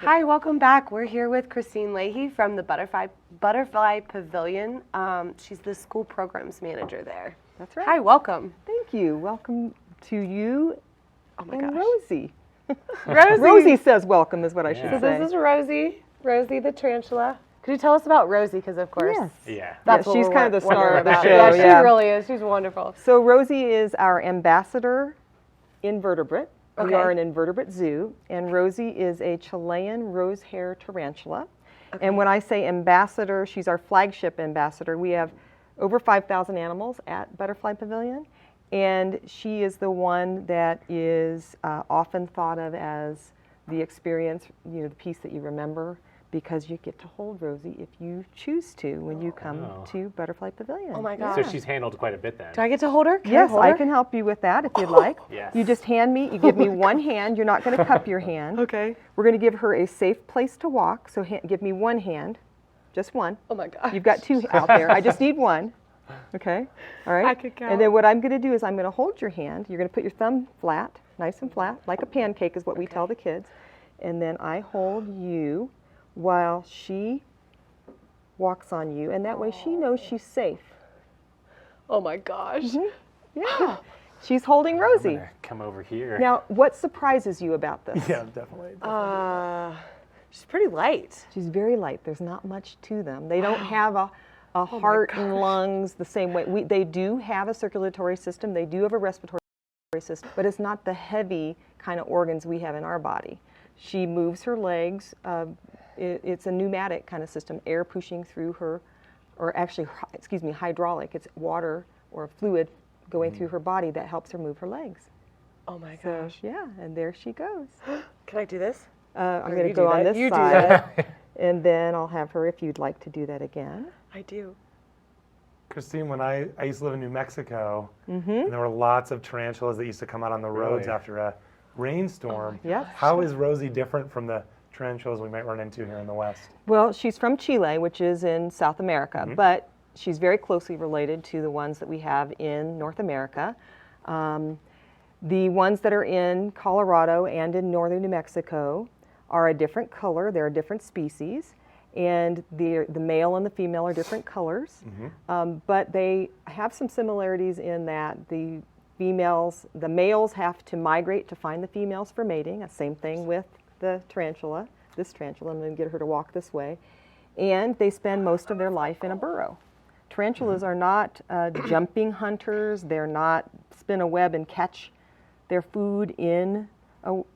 Hi, welcome back. We're here with Christine Leahy from the Butterfly Pavilion. She's the school programs manager there. That's right. Hi, welcome. Thank you. Welcome to you and Rosie. Rosie. Rosie says welcome is what I should So say. this is Rosie the tarantula. Could you tell us about Rosie? Because of course, Yes. Yeah. that's she's kind of the star of the show. Yeah, yeah. she really is. She's wonderful. So Rosie is our ambassador invertebrate. Okay. We are an invertebrate zoo, and Rosie is a Chilean rose hair tarantula. Okay. And when I say ambassador, she's our flagship ambassador. We have over 5,000 animals at Butterfly Pavilion, and she is the one that is often thought of as the experience, the piece that you remember, because you get to hold Rosie if you choose to when you come to Butterfly Pavilion. Oh my gosh. So she's handled quite a bit then. Do I get to hold her? Can Yes, hold I her? can help you with that if you'd like. Yes. You just you give me one hand. You're not going to cup your hand. Okay. We're going to give her a safe place to walk, so give me one hand, just one. Oh my gosh. You've got two out there. I just need one. Okay, all right? I could count. And then what I'm going to do is I'm going to hold your hand. You're going to put your thumb flat, nice and flat, like a pancake is what we tell the kids. And then I hold you while she walks on you, and that way she knows she's safe. Oh my gosh. Yeah, she's holding Rosie. I'm gonna come over here. Now, what surprises you about this? Yeah, definitely. She's pretty light. She's very light. There's not much to them. They don't have a heart and lungs the same way. They do have a circulatory system. They do have a respiratory system, but it's not the heavy kind of organs we have in our body. She moves her legs. It's a pneumatic kind of system, air pushing through her, or actually, hydraulic. It's water or fluid going through her body that helps her move her legs. Oh my So, gosh. yeah, and there she goes. Can I do this? I'm Or going to you go do on that. this You do side, that. and then I'll have her if you'd like to do that again. I do. Christine, when I used to live in New Mexico, and there were lots of tarantulas that used to come out on the roads after a rainstorm. Yes. How is Rosie different from the tarantulas we might run into here in the West? Well, she's from Chile, which is in South America, but she's very closely related to the ones that we have in North America. The ones that are in Colorado and in northern New Mexico are a different color. They're a different species, and the male and the female are different colors, but they have some similarities in that the males have to migrate to find the females for mating. The same thing with the tarantula, this tarantula. I'm going to get her to walk this way. And they spend most of their life in a burrow. Tarantulas are not jumping hunters. They're not spin a web and catch their food in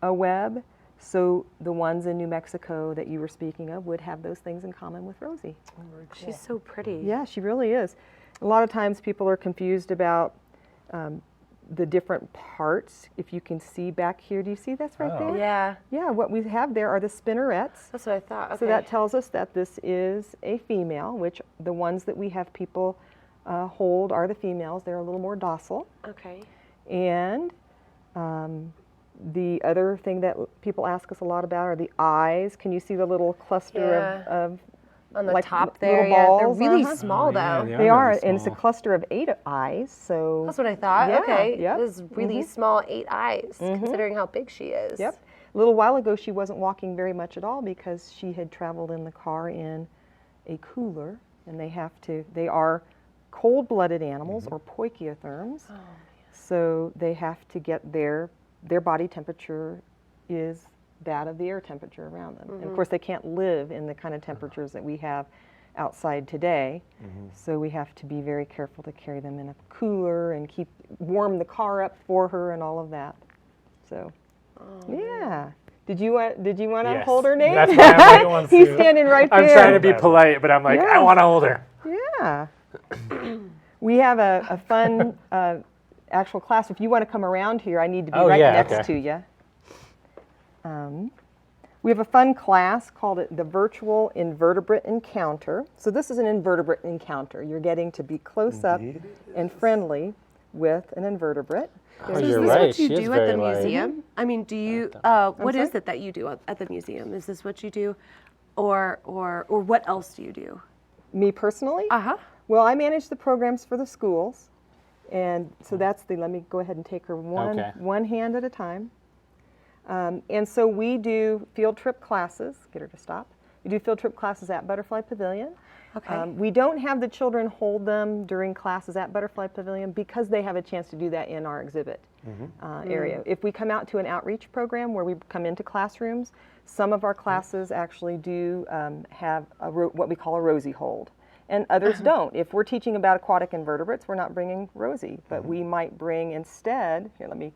a web. So the ones in New Mexico that you were speaking of would have those things in common with Rosie. Oh, very cool. She's so pretty. Yeah, she really is. A lot of times people are confused about the different parts. If you can see back here, do you see that's right there? Yeah. Yeah, what we have there are the spinnerets. That's what I thought. Okay. So that tells us that this is a female, which the ones that we have people hold are the females. They're a little more docile. Okay. And the other thing that people ask us a lot about are the eyes. Can you see the little cluster of on the like top there? little Yeah. balls? They're really Uh-huh. small though. They are, and it's a cluster of 8 eyes. So That's what I thought. Yeah, Okay. yep. It was really small 8 eyes, considering how big she is. Yep. A little while ago, she wasn't walking very much at all because she had traveled in the car in a cooler, and they are cold-blooded animals or poikiotherms. Oh, So they have to get their body temperature is that of the air temperature around them. And of course, they can't live in the kind of temperatures that we have outside today. So we have to be very careful to carry them in a cooler and warm the car up for her and all of that. So, yeah. Did you want to Yes. hold her name? That's why I'm like, wants He's to. standing right there. I'm trying to be polite, but I'm like, I Yeah. want to hold her. Yeah. We have a fun actual class. If you want to come around here, I need to be right next to you. We have a fun class called the Virtual Invertebrate Encounter. So this is an invertebrate encounter. You're getting to be close up and friendly with an invertebrate. Oh, So you're is this right. what you She is do at the very light. museum? I mean, do you? What is it that you do at the museum? Is this what you do, or what else do you do? Me personally? Well, I manage the programs for the schools, and so that's let me go ahead and take her one hand at a time. And so we do field trip classes. Get her to stop. We do field trip classes at Butterfly Pavilion. Okay. We don't have the children hold them during classes at Butterfly Pavilion because they have a chance to do that in our exhibit area. If we come out to an outreach program where we come into classrooms, some of our classes actually do have what we call a Rosie hold, and others don't. If we're teaching about aquatic invertebrates, we're not bringing Rosie, but we might bring instead, here, let me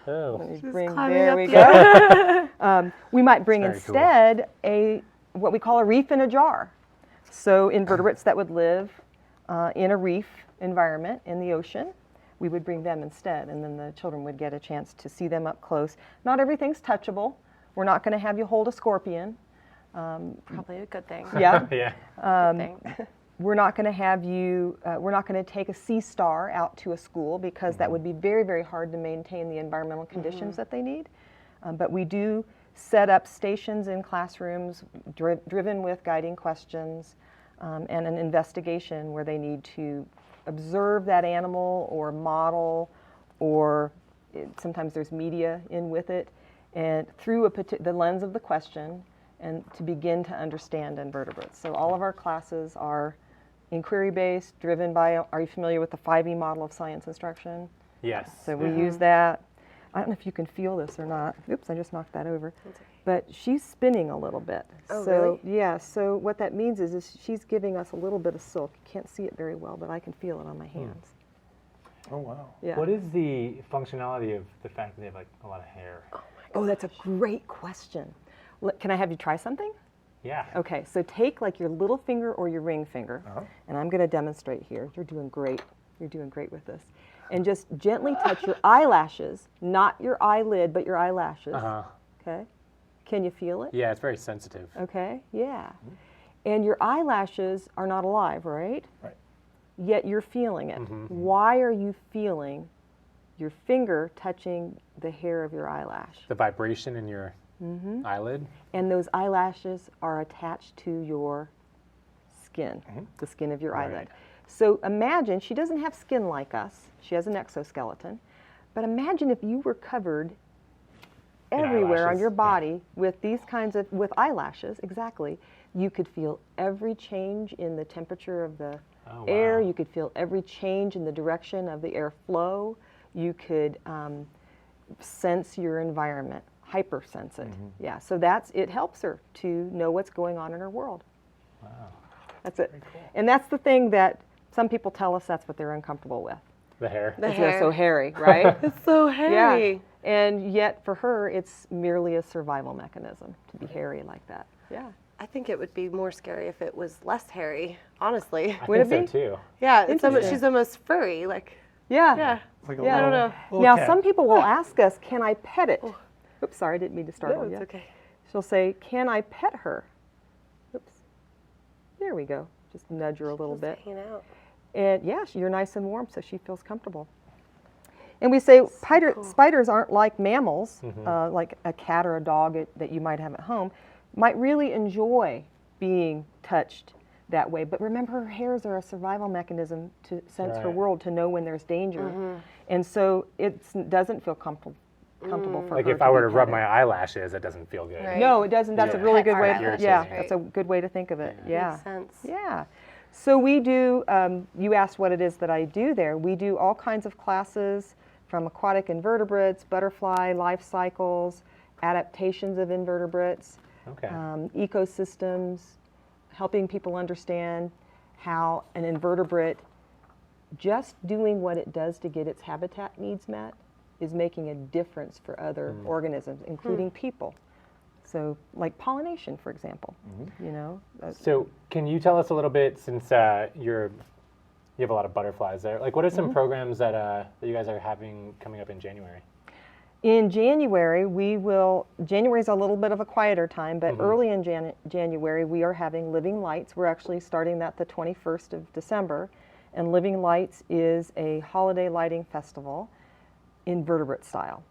bring, there we go. We might bring That's very instead what we call a reef in a jar. So invertebrates that would live in a reef environment in the ocean, we would bring them instead, and then the children would get a chance to see them up close. Not everything's touchable. We're not going to have you hold a scorpion. Probably a good thing. Yeah. Yeah. Good thing. We're not going to have you, we're not going to take a sea star out to a school because that would be very, very hard to maintain the environmental conditions that they need. But we do set up stations in classrooms driven with guiding questions and an investigation where they need to observe that animal or model, or sometimes there's media in with it, and through the lens of the question, and to begin to understand invertebrates. So all of our classes are inquiry-based, driven by, are you familiar with the 5E model of science instruction? Yes. So we use that. I don't know if you can feel this or not. Oops, I just knocked that over. But she's spinning a little bit. Oh, so, really? yeah, so what that means is she's giving us a little bit of silk. You can't see it very well, but I can feel it on my hands. Oh, wow. Yeah. What is the functionality of the fact that they have like a lot of hair? Oh, that's a great question. Can I have you try something? Yeah. Okay, so take like your little finger or your ring finger, and I'm going to demonstrate here. You're doing great. You're doing great with this. And just gently touch your eyelashes, not your eyelid, but your eyelashes. Okay? Can you feel it? Yeah, it's very sensitive. Okay, yeah. And your eyelashes are not alive, right? Right. Yet you're feeling it. Why are you feeling your finger touching the hair of your eyelash? The vibration in your eyelid. And those eyelashes are attached to your skin, the skin of your eyelid. So imagine, she doesn't have skin like us. She has an exoskeleton. But imagine if you were covered everywhere on eyelashes, your body with these kinds of, with eyelashes, exactly. You could feel every change in the temperature of the air. You could feel every change in the direction of the airflow. You could sense your environment, hypersense it. Yeah, so it helps her to know what's going on in her world. Wow. That's it. Cool. And that's the thing that some people tell us that's what they're uncomfortable with. The hair. The It's hair. so hairy, right? It's so hairy. Yeah. And yet for her, it's merely a survival mechanism to be hairy like that. Yeah. I think it would be more scary if it was less hairy, honestly. I Would think it so too. Yeah, it's Interesting. she's almost furry. Like, Yeah. yeah. It's like a Yeah. I don't little- know. little Now, cat. some people will ask us, can I pet it? Oops, sorry, I didn't mean to startle No, you. it's okay. She'll say, can I pet her? Oops. There we go. Just nudge her a little Just bit. hanging out. And yeah, you're nice and warm, so she feels comfortable. And we say spiders aren't like mammals, like a cat or a dog that you might have at home, might really enjoy being touched that way. But remember, her hairs are a survival mechanism to sense her world, to know when there's danger. And so it doesn't feel comfortable for Like her if I were to rub petted. my eyelashes, it doesn't feel good. Right. No, it doesn't. That's a Yeah. really good Pets way. are irritating, Yeah, right? that's a good way to think of it. Yeah. Makes sense. Yeah. So we do, you asked what it is that I do there. We do all kinds of classes from aquatic invertebrates, butterfly life cycles, adaptations of invertebrates, Okay. ecosystems, helping people understand how an invertebrate just doing what it does to get its habitat needs met is making a difference for other organisms, including people. So, like pollination, for example, you know. So can you tell us a little bit, since you have a lot of butterflies there, like what are some programs that you guys are having coming up in January? In January, January is a little bit of a quieter time, but early in January, we are having Living Lights. We're actually starting that the 21st of December, and Living Lights is a holiday lighting festival, invertebrate style.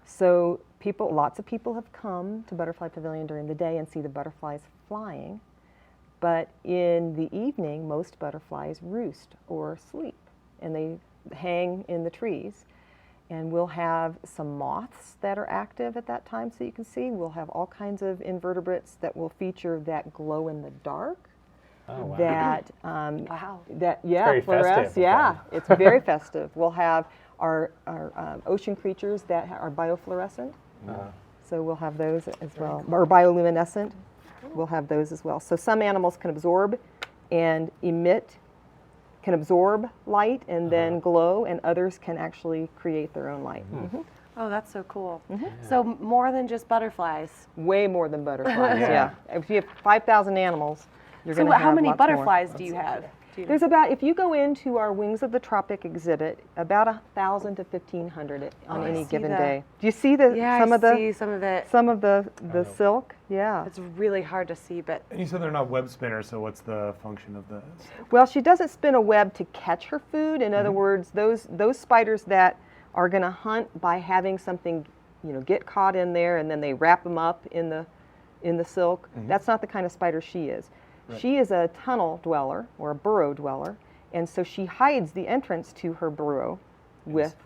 So lots of people have come to Butterfly Pavilion during the day and see the butterflies flying, but in the evening, most butterflies roost or sleep, and they hang in the trees. And we'll have some moths that are active at that time, so you can see. We'll have all kinds of invertebrates that will feature that glow in the dark. Oh, wow. That Wow. that yeah, very fluoresce. festive of Yeah, them. it's very festive. We'll have our ocean creatures that are biofluorescent. So we'll have those as well, or bioluminescent. We'll have those as well. So some animals can absorb and emit, can absorb light and then glow, and others can actually create their own light. Oh, that's so cool. So more than just butterflies. Way more than butterflies. Yeah. If you have 5,000 animals, you're going So to have how many lots more. butterflies do you have? There's about, if you go into our Wings of the Tropic exhibit, about 1,000 to 1,500 on any see given that. day. Do you see the Yeah, some I of the see some of it. some of the silk? Yeah. It's really hard to see, but And you said they're not web spinners, so what's the function of this? Well, she doesn't spin a web to catch her food. In other words, those spiders that are going to hunt by having something, get caught in there, and then they wrap them up in the silk. That's not the kind of spider she is. Right. She is a tunnel dweller or a burrow dweller, and so she hides the entrance to her burrow with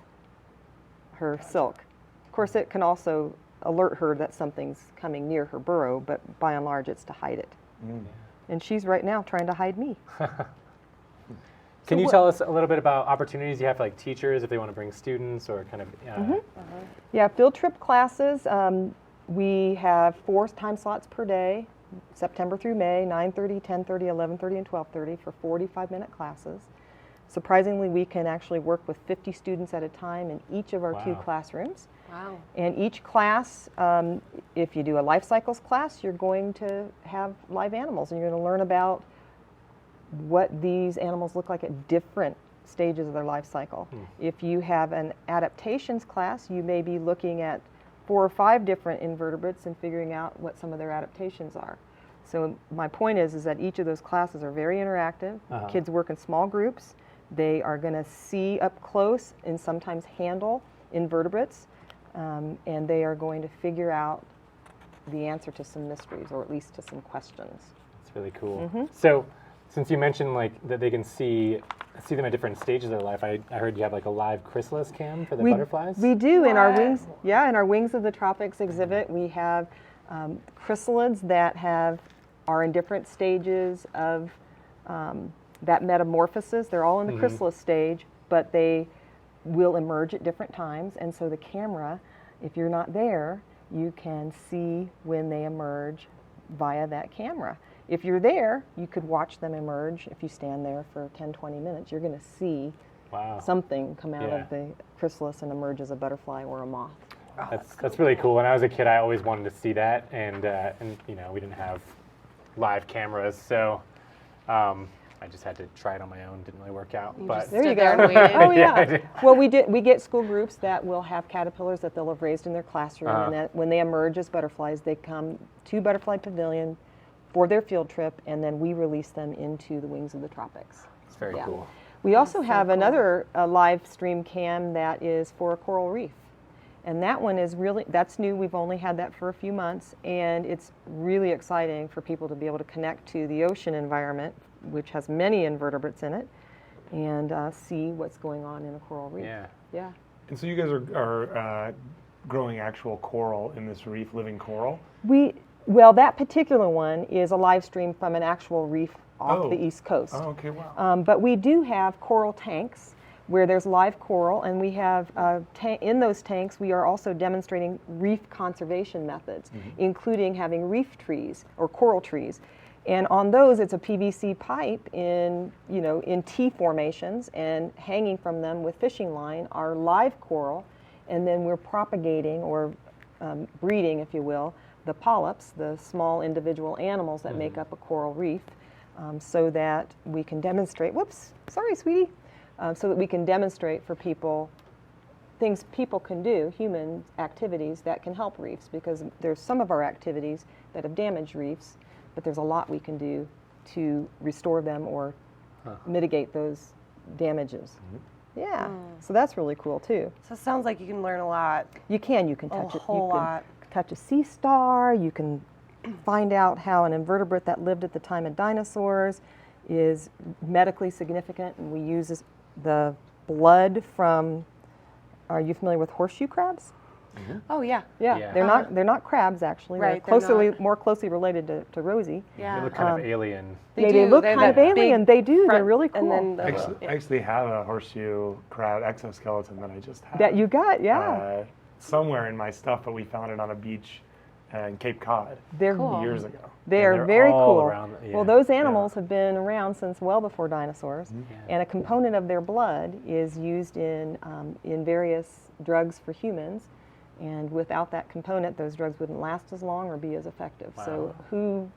her silk. Of course, it can also alert her that something's coming near her burrow, but by and large, it's to hide it. And she's right now trying to hide me. Can you tell us a little bit about opportunities you have for like teachers if they want to bring students or kind of? Yeah, field trip classes. We have 4 time slots per day, September through May, 9:30, 10:30, 11:30, and 12:30 for 45-minute classes. Surprisingly, we can actually work with 50 students at a time in each of our 2 Wow. classrooms. wow. And each class, if you do a life cycles class, you're going to have live animals, and you're going to learn about what these animals look like at different stages of their life cycle. If you have an adaptations class, you may be looking at 4 or 5 different invertebrates and figuring out what some of their adaptations are. So my point is that each of those classes are very interactive. Kids work in small groups. They are going to see up close and sometimes handle invertebrates, and they are going to figure out the answer to some mysteries, or at least to some questions. It's really cool. So, since you mentioned like that they can see them at different stages of their life, I heard you have like a live chrysalis cam for the butterflies. We do in our What? wings. Yeah, in our Wings of the Tropics exhibit, we have chrysalids that are in different stages of that metamorphosis. They're all in the chrysalis stage, but they will emerge at different times. And so the camera, if you're not there, you can see when they emerge via that camera. If you're there, you could watch them emerge. If you stand there for 10, 20 minutes, you're going to see Wow. something come out Yeah. of the chrysalis and emerge as a butterfly or a moth. That's really cool. When I was a kid, I always wanted to see that, and we didn't have live cameras, so I just had to try it on my own. Didn't really work out, but There you Stood there go. and waited. Oh Yeah, I yeah. did. Well, we get school groups that will have caterpillars that they'll have raised in their classroom, and that when they emerge as butterflies, they come to Butterfly Pavilion for their field trip, and then we release them into the Wings of the Tropics. it's very Yeah. cool. We also have another live stream cam that is for a coral reef. And that one is that's new. We've only had that for a few months, and it's really exciting for people to be able to connect to the ocean environment, which has many invertebrates in it, and see what's going on in a coral reef. Yeah. Yeah. And so you guys are growing actual coral in this reef, living coral? Well, that particular one is a live stream from an actual reef off the East Coast. Oh, okay, wow. But we do have coral tanks where there's live coral, and we have in those tanks we are also demonstrating reef conservation methods, including having reef trees or coral trees. And on those, it's a PVC pipe in T formations, and hanging from them with fishing line are live coral, and then we're propagating or breeding, if you will, the polyps, the small individual animals that make up a coral reef, so that we can demonstrate, whoops, sorry, sweetie, so that we can demonstrate for people things people can do, human activities that can help reefs, because there's some of our activities that have damaged reefs, but there's a lot we can do to restore them or mitigate those damages. Yeah, so that's really cool too. So it sounds like you can learn a lot. You can touch it. whole You can lot. touch a sea star. You can find out how an invertebrate that lived at the time of dinosaurs is medically significant, and we use the blood from are you familiar with horseshoe crabs? Oh, yeah. Yeah. They're not crabs actually. Right, They're they're not. more closely related to Rosie. Yeah. They look kind of alien. They do. look They have kind of that alien. big They do. They're front really cool. And then I actually have a horseshoe crab exoskeleton that I just had. That you got, yeah. Somewhere in my stuff, but we found it on a beach in Cape Cod They're Cool. years ago. They Yeah, are they're very all cool. around, yeah. Well, those animals have been around since well before dinosaurs, and a component of their blood is used in various drugs for humans. And without that component, those drugs wouldn't last as long or be as effective. So who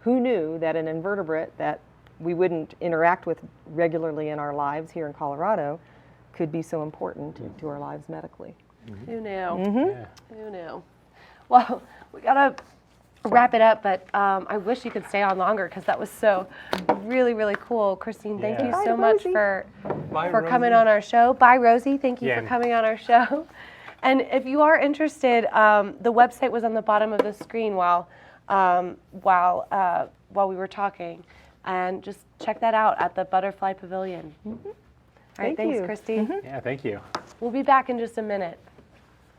knew that an invertebrate that we wouldn't interact with regularly in our lives here in Colorado could be so important to our lives medically? Who knew? Yeah. Who knew? Well, we gotta wrap it up, but I wish you could stay on longer because that was so really, really cool. Christine, thank you Yeah. so Bye, much Rosie. for coming on our show. Bye, Rosie. Thank you Yeah. for coming on our show. And if you are interested, the website was on the bottom of the screen while we were talking, and just check that out at the Butterfly Pavilion. All right, Thank thanks, you. Christine. Yeah, thank you. We'll be back in just a minute.